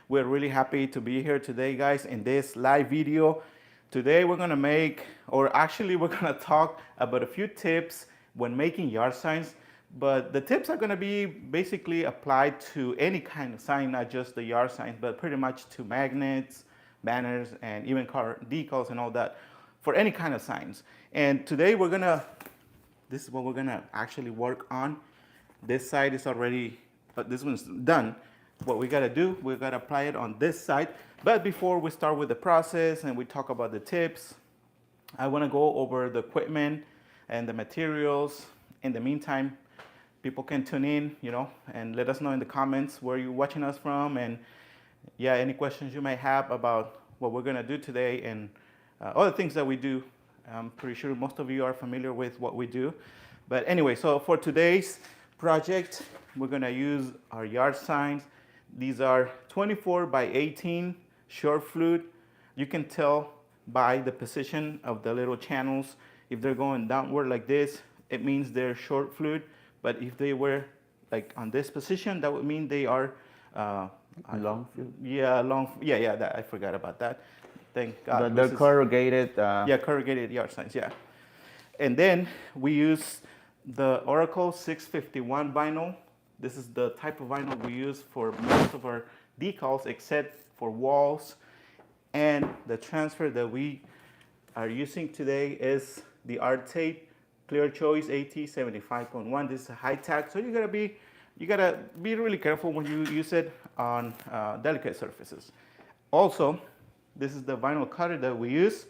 We're really happy to be here today, guys, in this live video. Today we're gonna make, or actually we're gonna talk about a few tips when making yard signs, but the tips are gonna be basically applied to any kind of sign, not just the yard signs, but pretty much to magnets, banners, and even car decals and all that, for any kind of signs. And today this is what we're gonna actually work on. This side is already, but this one's done. What we gotta do, we gotta apply it on this side. But before we start with the process and we talk about the tips, I wanna go over the equipment and the materials. In the meantime, people can tune in, and let us know in the comments where you're watching us from, and yeah, any questions you may have about what we're gonna do today and other things that we do. I'm pretty sure most of you are familiar with what we do. But anyway, so for today's project, we're gonna use our yard signs. These are 24 by 18 short flute. You can tell by the position of the little channels. If they're going downward like this, it means they're short flute. But if they were like on this position, that would mean they are long flute. Yeah, long. Yeah. I forgot about that. Thank God. The corrugated. Yeah, corrugated yard signs. Yeah, and then we use the Oracle 651 vinyl. This is the type of vinyl we use for most of our decals, except for walls. And the transfer that we are using today is the Art Tape Clear Choice AT75.1. This is a high tack, so you gotta be really careful when you use it on delicate surfaces. Also, this is the vinyl cutter that we use,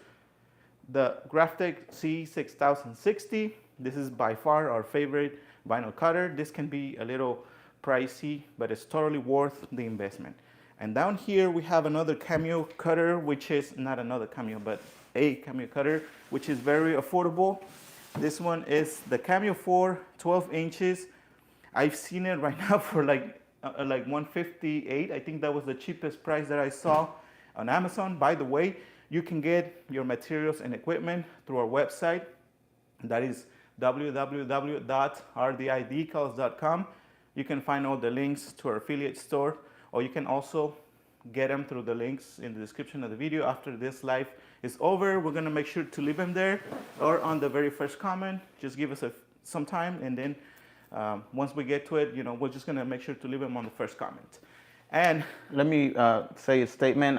the Graphtec C6060. This is by far our favorite vinyl cutter. This can be a little pricey, but it's totally worth the investment. And down here we have another Cameo cutter, which is not another Cameo, but a Cameo cutter, which is very affordable. This one is the Cameo 4, 12 inches. I've seen it right now for like $158. I think that was the cheapest price that I saw on Amazon. By the way, you can get your materials and equipment through our website. That is www.rdidecals.com. You can find all the links to our affiliate store, or you can also get them through the links in the description of the video. After this live is over, we're gonna make sure to leave them there or on the very first comment. Just give us some time, and then once we get to it, we're just gonna make sure to leave them on the first comment. And let me say a statement.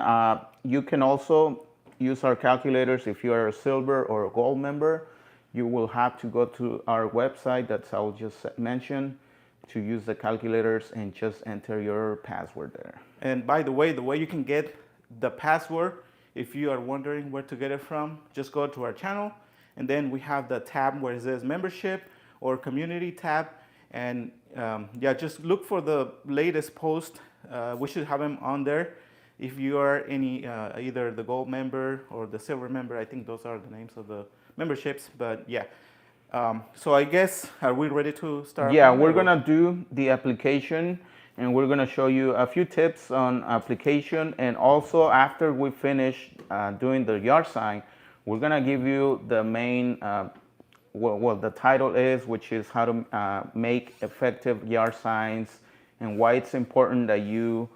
You can also use our calculators if you are a silver or a gold member. You will have to go to our website that Saul just mentioned to use the calculators and just enter your password there. And by the way you can get the password, if you are wondering where to get it from, just go to our channel, and then we have the tab where it says membership or community tab, and just look for the latest post. We should have them on there. If you are either the gold member or the silver member, I think those are the names of the memberships. But yeah, so I guess, are we ready to start? Yeah, we're gonna do the application, and we're gonna show you a few tips on application. And also, after we finish doing the yard sign, we're gonna give you the main the title is, which is how to make effective yard signs, and why it's important that you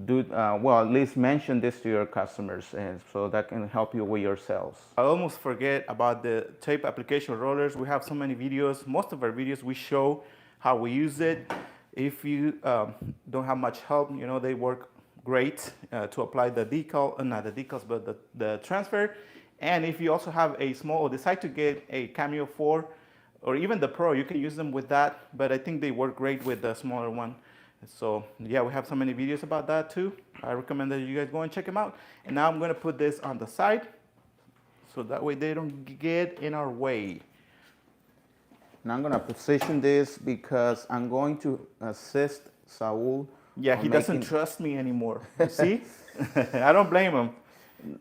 do, at least mention this to your customers, and so that can help you with your sales. I almost forget about the tape application rollers. We have so many videos. Most of our videos, we show how we use it. If you don't have much help, they work great to apply the decal, not the decals, but the transfer. And if you also have a small, or decide to get a Cameo 4, or even the Pro, you can use them with that, but I think they work great with the smaller one. So yeah, we have so many videos about that too. I recommend that you guys go and check them out. And now I'm gonna put this on the side, so that way they don't get in our way. And I'm gonna position this because I'm going to assist Saul. Yeah, he doesn't trust me anymore. You see? I don't blame him.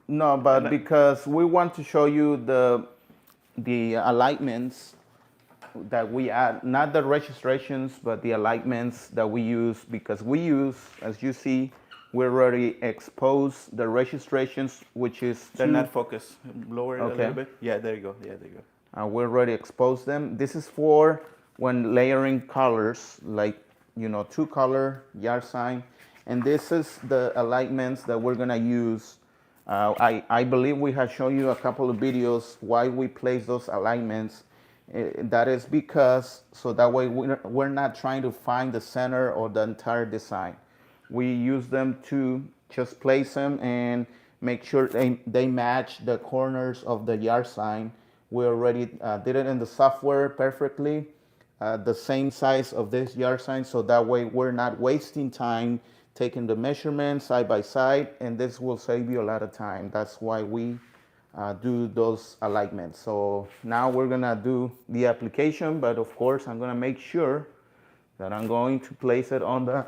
No, but because we want to show you the alignments that we add, not the registrations, but the alignments that we use, because we use, as you see, we already exposed the registrations, which is they're not focused. Lower it a little bit. Yeah, there you go. We already exposed them. This is for when layering colors, like 2-color yard sign. And this is the alignments that we're gonna use. I believe we have shown you a couple of videos why we place those alignments. That is because, so that way we're not trying to find the center or the entire design. We use them to just place them and make sure they match the corners of the yard sign. We already did it in the software perfectly, the same size of this yard sign, so that way we're not wasting time taking the measurements side by side, and this will save you a lot of time. That's why we do those alignments. So now we're gonna do the application, but of course I'm gonna make sure that I'm going to place it on the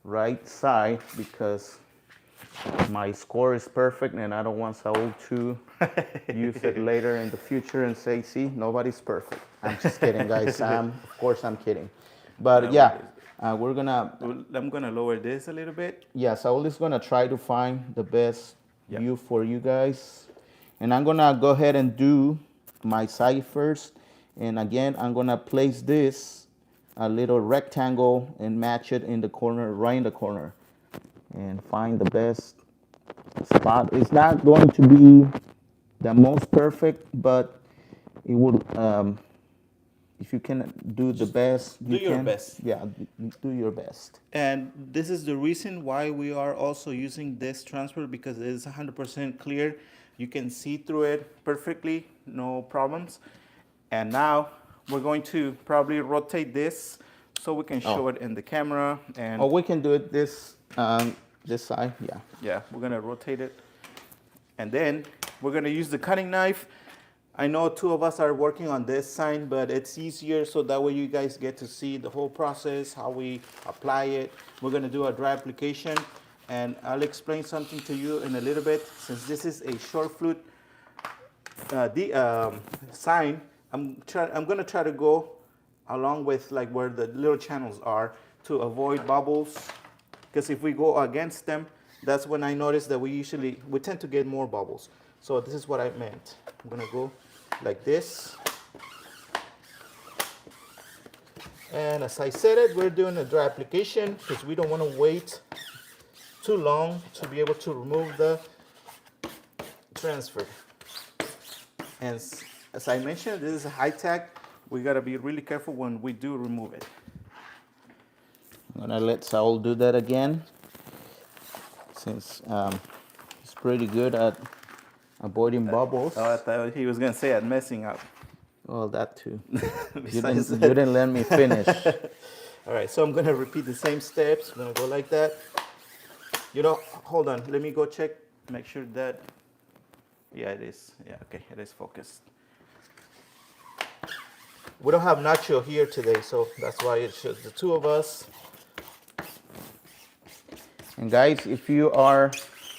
right side because my score is perfect and I don't want Saul to use it later in the future and say, see, nobody's perfect. I'm just kidding, guys. Of course I'm kidding. But yeah, we're gonna... I'm gonna lower this a little bit. Yeah, Saul is gonna try to find the best view for you guys. And I'm gonna go ahead and do my side first. And again, I'm gonna place this a little rectangle and match it in the corner, right in the corner, and find the best spot. It's not going to be the most perfect, but it would, if you can do the best, do your best. Yeah, do your best. And this is the reason why we are also using this transfer, because it is 100% clear. You can see through it perfectly, no problems. And now we're going to probably rotate this so we can show it in the camera. And we can do it this side, yeah. Yeah, we're gonna rotate it. And then we're gonna use the cutting knife. I know two of us are working on this sign, but it's easier so that way you guys get to see the whole process, how we apply it. We're gonna do a dry application, and I'll explain something to you in a little bit. Since this is a short flute sign, I'm gonna try to go along with like where the little channels are to avoid bubbles. Because if we go against them, that's when I notice that we tend to get more bubbles. So this is what I meant. I'm gonna go like this. And as I said it, we're doing a dry application because we don't want to wait too long to be able to remove the transfer. And as I mentioned, this is a high tack. We gotta be really careful when we do remove it. I'm gonna let Saul do that again, since he's pretty good at avoiding bubbles. Oh, I thought he was gonna say at messing up. Well, that too. you didn't let me finish. All right, so I'm gonna repeat the same steps. I'm gonna go like that. You know, hold on. Let me go check, make sure that, yeah, it is. Yeah, okay, it is focused. We don't have Nacho here today, so that's why it's just the two of us. And guys, if you are,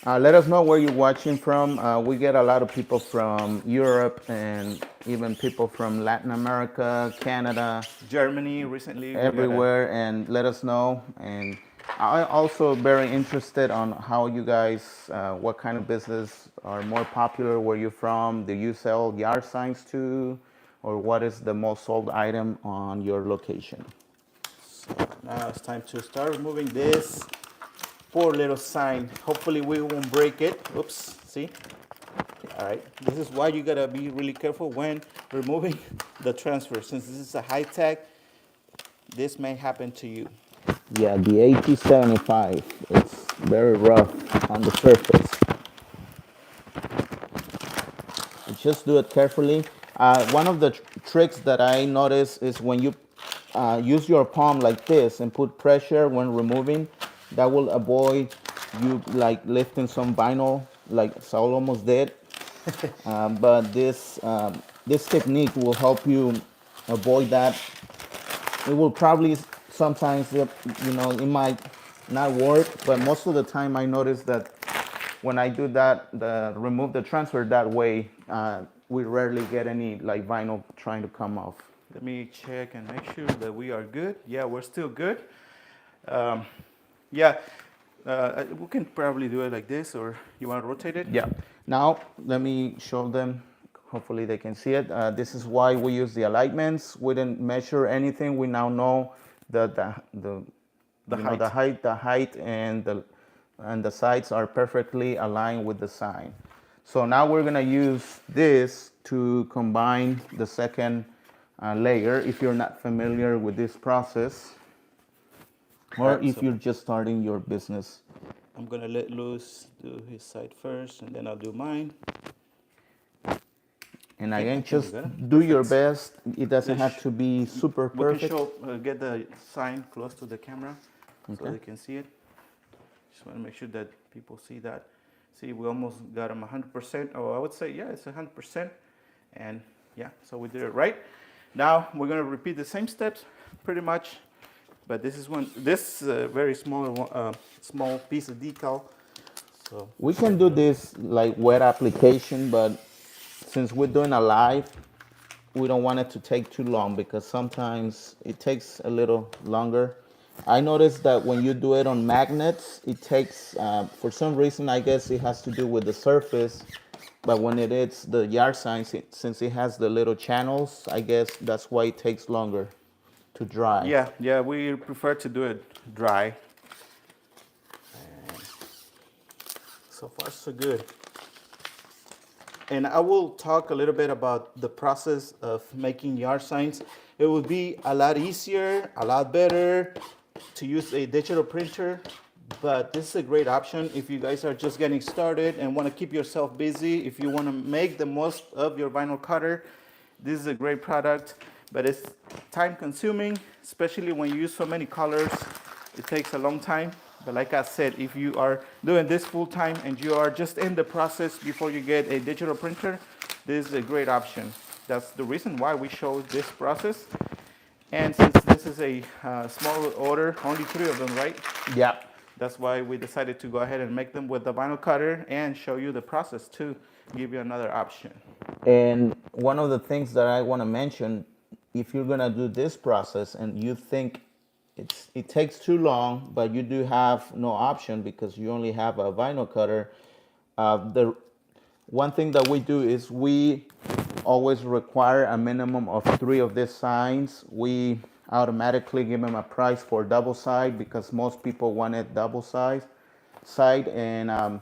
let us know where you're watching from. We get a lot of people from Europe and even people from Latin America, Canada, Germany recently. Everywhere, and let us know. And I'm also very interested on how you guys, what kind of business are more popular, where you're from. Do you sell yard signs too? Or what is the most sold item on your location? So now it's time to start removing this poor little sign. Hopefully we won't break it. Oops, see? All right, this is why you gotta be really careful when removing the transfer. Since this is a high tack, this may happen to you. Yeah, the 8075, it's very rough on the surface. Just do it carefully. One of the tricks that I notice is when you use your palm like this and put pressure when removing, that will avoid you like lifting some vinyl like Saul almost did. But this technique will help you avoid that. It will probably sometimes, you know, it might not work, but most of the time I notice that when I do that, remove the transfer that way, we rarely get any like vinyl trying to come off. Let me check and make sure that we are good. Yeah, we're still good. Yeah, we can probably do it like this, or you want to rotate it? Yeah. Now let me show them. Hopefully they can see it. This is why we use the alignments. We didn't measure anything. We now know that the The you know, height. the height and the sides are perfectly aligned with the sign. So now we're gonna use this to combine the second layer if you're not familiar with this process, All or right, if so you're just starting your business. I'm gonna let Luis do his side first, and then I'll do mine. And Okay, I again, think we just got it. do your Perfect. best. It doesn't have This to be super we can perfect. show, get the sign close to the camera, so Okay. they can see it. Just want to make sure that people see that. See, we almost got them 100%. Oh, I would say, yeah, it's 100%. And yeah, so we did it right. Now we're gonna repeat the same steps, pretty much. But this is one, this very small piece of decal. So We can do this like wet application, but since we're doing a live, we don't want it to take too long because sometimes it takes a little longer. I noticed that when you do it on magnets, it takes, for some reason, I guess it has to do with the surface. But when it is the yard sign, since it has the little channels, I guess that's why it takes longer to dry. yeah, we prefer to do it dry. And so far, so good. And I will talk a little bit about the process of making yard signs. It would be a lot easier, a lot better to use a digital printer, but this is a great option if you guys are just getting started and want to keep yourself busy. If you want to make the most of your vinyl cutter, this is a great product, but it's time consuming, especially when you use so many colors. It takes a long time. But like I said, if you are doing this full time and you are just in the process before you get a digital printer, this is a great option. That's the reason why we show this process. And since this is a small order, only 3 of them, right? Yeah. That's why we decided to go ahead and make them with the vinyl cutter and show you the process to give you another option. And one of the things that I want to mention, if you're gonna do this process and you think it takes too long, but you do have no option because you only have a vinyl cutter, the one thing that we do is we always require a minimum of 3 of these signs. We automatically give them a price for double side because most people want it double side, and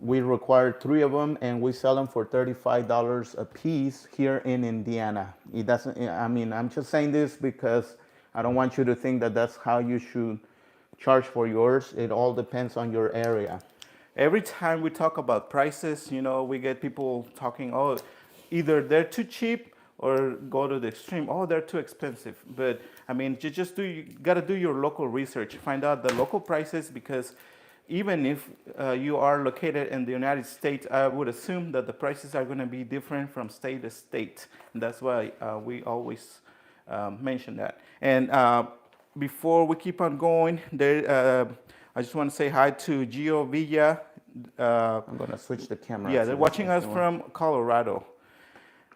we require 3 of them, and we sell them for $35 a piece here in Indiana. It doesn't. I mean, I'm just saying this because I don't want you to think that that's how you should charge for yours. It all depends on your area. Every time we talk about prices, you know, we get people talking, oh, either they're too cheap or go to the extreme, oh, they're too expensive. But I mean, you got to do your local research, find out the local prices, because even if you are located in the United States, I would assume that the prices are going to be different from state to state. And that's why we always mention that. And before we keep on going, I just want to say hi to Gio Villa. I'm gonna switch the camera. Yeah, they're watching us from Colorado.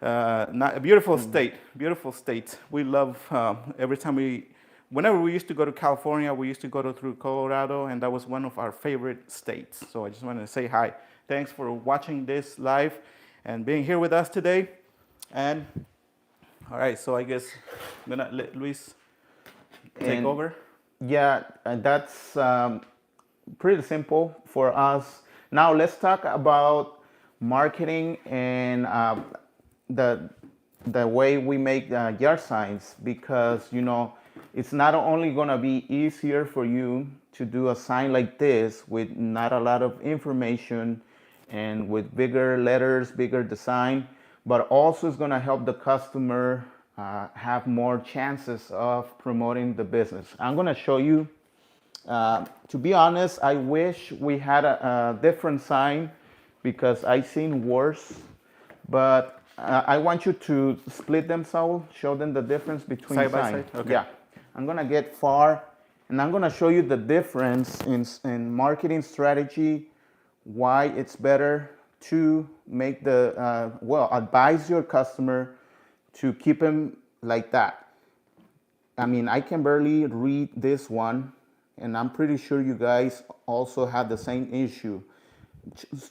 Not a beautiful state, beautiful state. We love every time whenever we used to go to California, we used to go through Colorado, and that was one of our favorite states. So I just wanted to say hi. Thanks for watching this live and being here with us today. And all right, so I guess I'm gonna let Luis take over. Yeah, and that's pretty simple for us. Now let's talk about marketing and the way we make yard signs, because you know it's not only gonna be easier for you to do a sign like this with not a lot of information and with bigger letters, bigger design, but also it's gonna help the customer have more chances of promoting the business. I'm gonna show you. To be honest, I wish we had a different sign because I've seen worse. But I want you to split them, Saul, show them the difference between Side by signs. side? Okay. Yeah, I'm gonna get far, and I'm gonna show you the difference in marketing strategy, why it's better to make advise your customer to keep them like that. I mean, I can barely read this one, and I'm pretty sure you guys also have the same issue.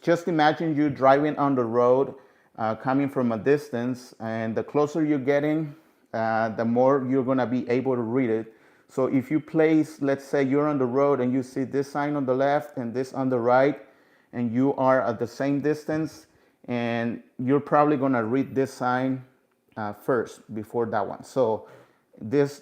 Just imagine you driving on the road, coming from a distance, and the closer you're getting, the more you're gonna be able to read it. So if you place, let's say you're on the road and you see this sign on the left and this on the right, and you are at the same distance, and you're probably gonna read this sign first before that one. So this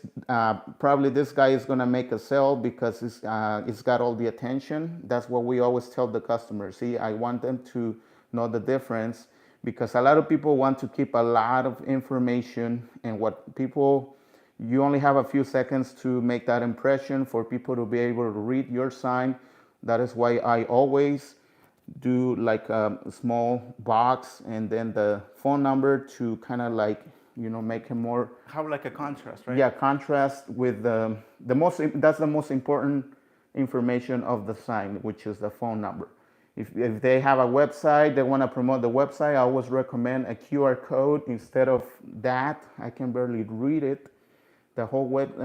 probably this guy is gonna make a sale because it's got all the attention. That's what we always tell the customers. See, I want them to know the difference, because a lot of people want to keep a lot of information, and what people, you only have a few seconds to make that impression for people to be able to read your sign. That is why I always do like a small box and then the phone number to kind of like, make it more, Have like a contrast, right? yeah, contrast with the most, that's the most important information of the sign, which is the phone number. If they have a website, they want to promote the website, I always recommend a QR code instead of that. I can barely read it, the whole web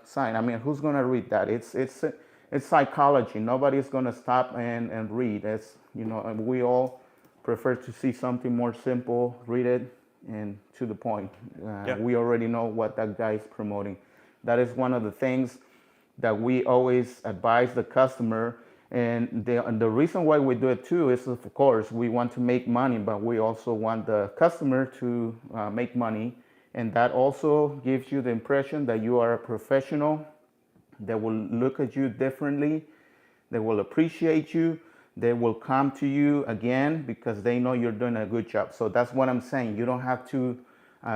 sign. I mean, who's going to read that? It's psychology. Nobody's going to stop and read. And we all prefer to see something more simple, read it, and to the point. Yeah. We already know what that guy is promoting. That is one of the things that we always advise the customer. And the reason why we do it too is, of course, we want to make money, but we also want the customer to make money. And that also gives you the impression that you are a professional. They will look at you differently. They will appreciate you. They will come to you again because they know you're doing a good job. So that's what I'm saying. You don't have to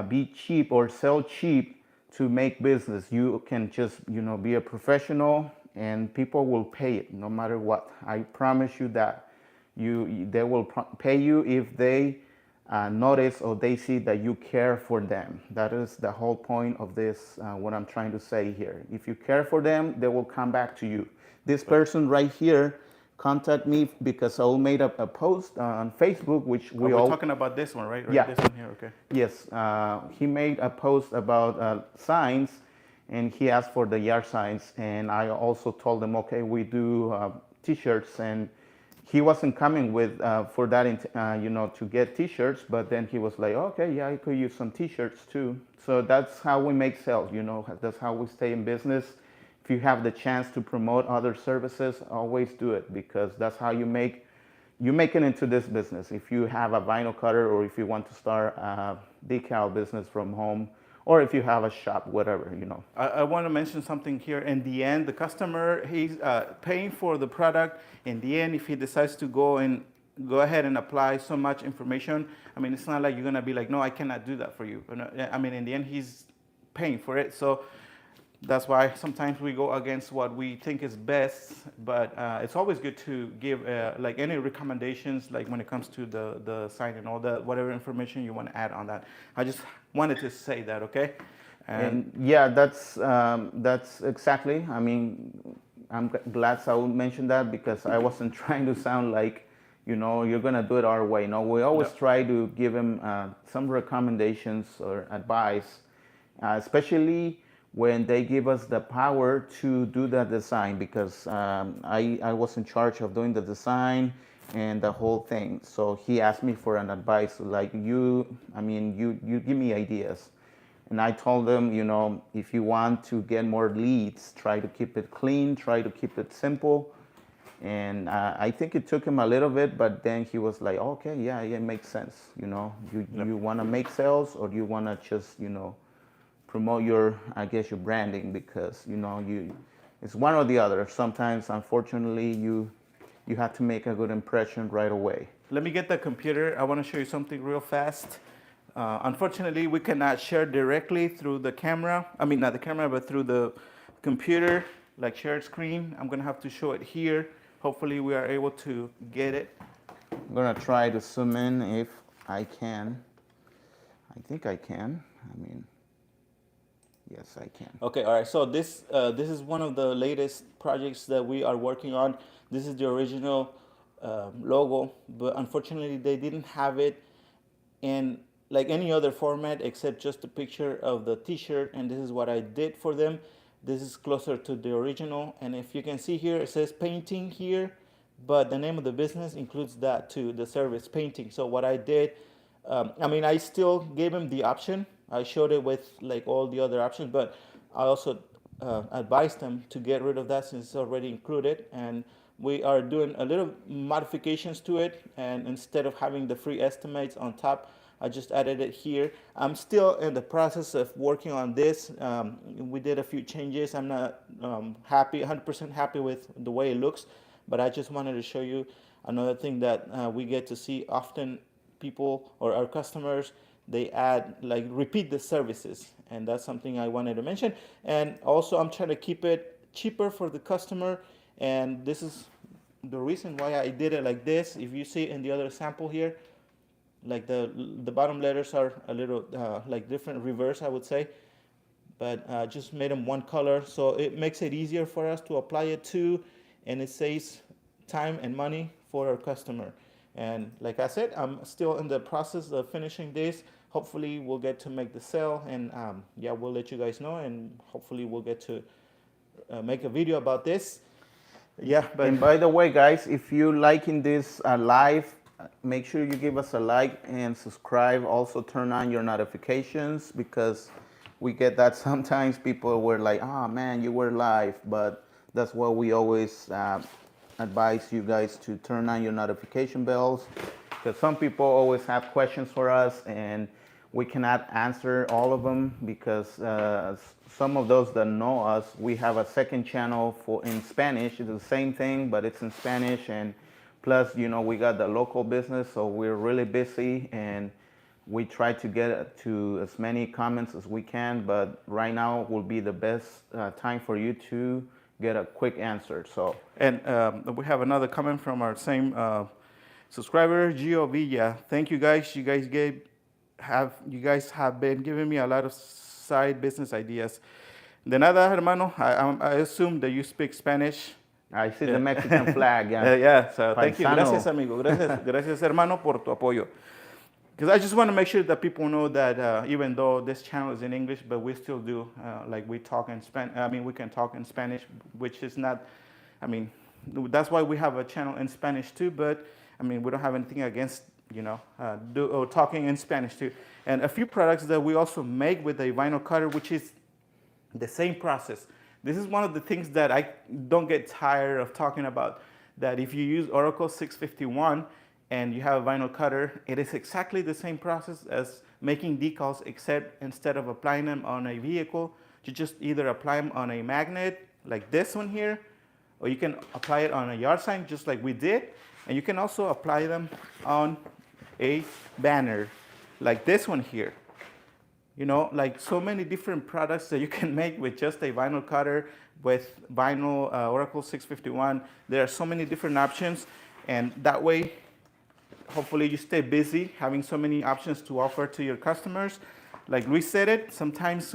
be cheap or sell cheap to make business. You can just, be a professional, and people will pay it no matter what. I promise you that. They will pay you if they notice or they see that you care for them. That is the whole point of this, what I'm trying to say here. If you care for them, they will come back to you. This person right here contact me because I made up a post on Facebook, which we're talking about this one, right? Yeah. This one here, okay. Yes, he made a post about signs, and he asked for the yard signs, and I also told him, okay, we do t-shirts, and he wasn't coming with for that, to get t-shirts, but then he was like, okay, yeah, I could use some t-shirts too. So that's how we make sales, that's how we stay in business. If you have the chance to promote other services, always do it, because that's how you make it into this business. If you have a vinyl cutter, or if you want to start a decal business from home, or if you have a shop, whatever, I want to mention something here. In the end, the customer, he's paying for the product. In the end, if he decides to go ahead and apply so much information, I mean, it's not like you're going to be like, no, I cannot do that for you. I mean, in the end, he's paying for it. So that's why sometimes we go against what we think is best, but it's always good to give like any recommendations, like when it comes to the site and all that, whatever information you want to add on that. I just wanted to say that, okay? And yeah, that's exactly. I mean, I'm glad Saul mentioned that, because I wasn't trying to sound like, you're gonna do it our way. No, we always try to give him some recommendations or advice, especially when they give us the power to do the design, because I was in charge of doing the design and the whole thing. So he asked me for an advice, like, you give me ideas. And I told them, if you want to get more leads, try to keep it clean, try to keep it simple. And I think it took him a little bit, but then he was like, okay, yeah, it makes sense. You want to make sales, or you want to just, promote your branding, because it's one or the other. Sometimes, unfortunately, you have to make a good impression right away. Let me get the computer. I want to show you something real fast. Unfortunately, we cannot share directly through the camera. I mean, not the camera, but through the computer, like shared screen. I'm gonna have to show it here. Hopefully we are able to get it. I'm gonna try to zoom in if I can. I think I can. Yes, I can. Okay, all right. So this is one of the latest projects that we are working on. This is the original logo, but unfortunately they didn't have it in like any other format except just a picture of the t-shirt, and this is what I did for them. This is closer to the original, and if you can see here, it says painting here, but the name of the business includes that too, the service painting. So what I did, I still gave him the option. I showed it with like all the other options, but I also advise them to get rid of that since it's already included. And we are doing a little modifications to it. And instead of having the free estimates on top, I just added it here. I'm still in the process of working on this. We did a few changes. I'm not happy, 100% happy with the way it looks, but I just wanted to show you another thing that we get to see often. People or our customers, they add, like, repeat the services, and that's something I wanted to mention. And also I'm trying to keep it cheaper for the customer, and this is the reason why I did it like this. If you see in the other sample here, like the bottom letters are a little like different reverse, I would say, but just made them one color, so it makes it easier for us to apply it to, and it saves time and money for our customer. And like I said, I'm still in the process of finishing this. Hopefully we'll get to make the sale, and yeah, we'll let you guys know, and hopefully we'll get to make a video about this. Yeah, but And by the way, guys, if you liking this live, make sure you give us a like and subscribe. Also turn on your notifications, because we get that sometimes people were like, oh man, you were live. But that's what we always advise you guys, to turn on your notification bells, because some people always have questions for us and we cannot answer all of them, because some of those that know us, we have a second channel for in Spanish. It's the same thing, but it's in Spanish. And plus, you know, we got the local business, so we're really busy, and we try to get to as many comments as we can. But right now will be the best time for you to get a quick answer. So, and we have another comment from our same subscriber, Gio Villa. Thank you guys. You guys have been giving me a lot of side business ideas. De nada, hermano. I assume that you speak Spanish. I see the Mexican flag. Yeah. Yeah. So thank you. Paisano. Gracias, amigo. Gracias, hermano, por tu apoyo. Because I just want to make sure that people know that even though this channel is in English, but we still do, like, we talk in Spanish. I mean, we can talk in Spanish, which is not, I mean, that's why we have a channel in Spanish too. But I mean, we don't have anything against, you know, talking in Spanish too. And a few products that we also make with a vinyl cutter, which is the same process. This is one of the things that I don't get tired of talking about, that if you use Oracle 651 and you have a vinyl cutter, it is exactly the same process as making decals, except instead of applying them on a vehicle, you just either apply them on a magnet like this one here, or you can apply it on a yard sign just like we did. And you can also apply them on a banner like this one here. You know, like so many different products that you can make with just a vinyl cutter, with vinyl Oracle 651. There are so many different options, and that way, hopefully you stay busy having so many options to offer to your customers. Like Luis said it, sometimes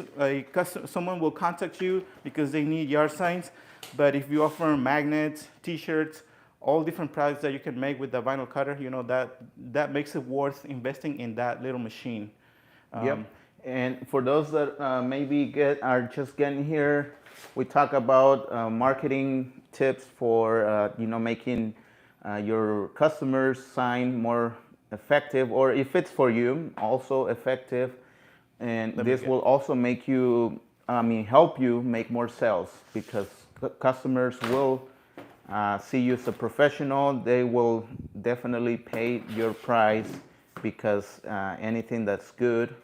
someone will contact you because they need yard signs, but if you offer magnets, t-shirts, all different products that you can make with the vinyl cutter, you know, that makes it worth investing in that little machine. Yep. And for those that maybe are just getting here, we talk about marketing tips for you know, making your customers' sign more effective, or if it's for you, also effective. And this will also make you, help you make more sales, because customers will see you as a professional. They will definitely pay your price, because anything that's good,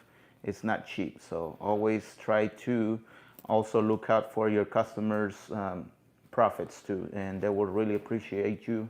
it's not cheap. So always try to also look out for your customers' profits too, and they will really appreciate you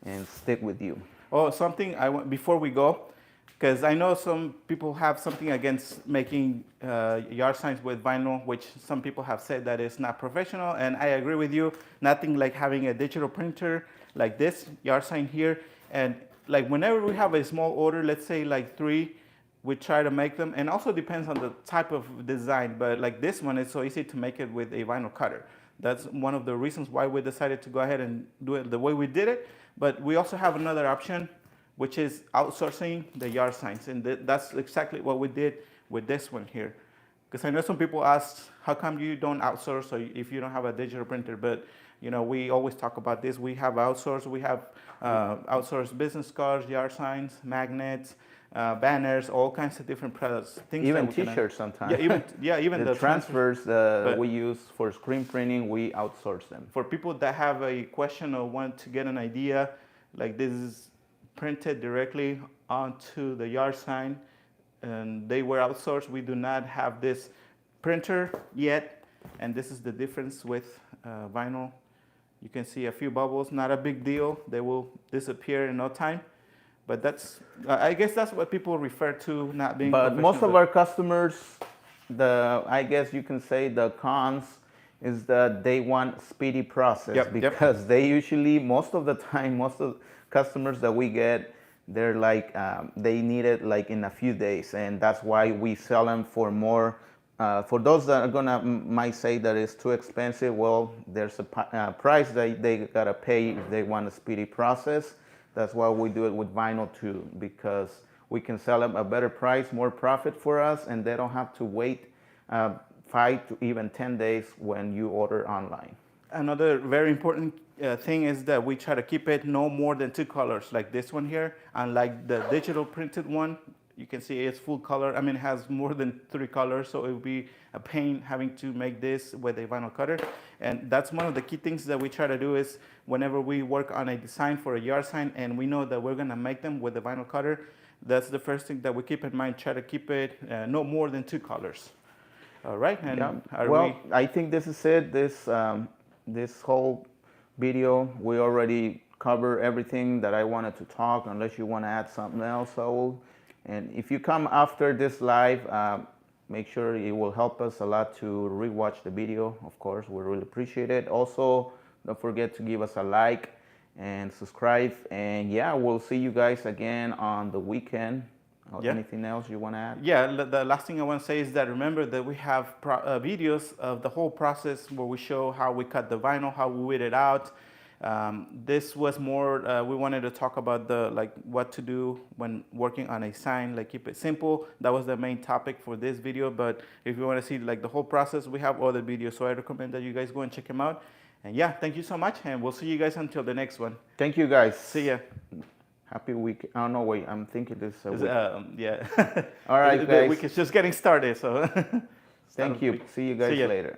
and stick with you. Oh, something I want before we go, because I know some people have something against making yard signs with vinyl, which some people have said that it's not professional, and I agree with you. Nothing like having a digital printer like this yard sign here, and like whenever we have a small order, let's say like 3, we try to make them, and also depends on the type of design, but like this one, it's so easy to make it with a vinyl cutter. That's one of the reasons why we decided to go ahead and do it the way we did it. But we also have another option, which is outsourcing the yard signs, and that's exactly what we did with this one here. Because I know some people ask, how come you don't outsource, or if you don't have a digital printer? But You know, we always talk about this. We have outsourced. We have outsourced business cards, yard signs, magnets, banners, all kinds of different products. Things Even that we T-shirts sometimes. Even The the transfers But we use for screen printing, we outsource them. for people that have a question or want to get an idea, like this is printed directly onto the yard sign, and they were outsourced. We do not have this printer yet, and this is the difference with vinyl. You can see a few bubbles, not a big deal. They will disappear in no time. But that's, I guess that's what people refer to not being But professional. most of our customers, I guess you can say the cons is that they want speedy process Yep. because they usually, most of the time, most of the customers that we get, they're like, they need it like in a few days, and that's why we sell them for more. For those that are might say that it's too expensive, well, there's a price that they gotta pay if they want a speedy process. That's why we do it with vinyl too, because we can sell them a better price, more profit for us, and they don't have to wait 5 to even 10 days when you order online. Another very important thing is that we try to keep it no more than 2 colors, like this one here, and like the digital printed one. You can see it's full color. I mean, it has more than 3 colors, so it would be a pain having to make this with a vinyl cutter. And that's one of the key things that we try to do is whenever we work on a design for a yard sign and we know that we're gonna make them with a vinyl cutter, that's the first thing that we keep in mind. Try to keep it no more than 2 colors. All right. And yeah. I think this is it. This whole video, we already covered everything that I wanted to talk. Unless you want to add something else, Saul. And if you come after this live, make sure it will help us a lot to rewatch the video. Of course, we really appreciate it. Also, don't forget to give us a like and subscribe. And yeah, we'll see you guys again on the weekend. Anything else you want to add? Yeah, the last thing I want to say is that remember that we have videos of the whole process where we show how we cut the vinyl, how we weed it out. This was more, we wanted to talk about what to do when working on a sign, like keep it simple. That was the main topic for this video, but if you want to see like the whole process, we have other videos, so I recommend that you guys go and check them out. And yeah, thank you so much, and we'll see you guys until the next one. Thank you guys. See ya. Happy week. Oh, no, wait, I'm thinking this week. Yeah. All right, guys. The week is just getting started, so. Thank you. See you guys later.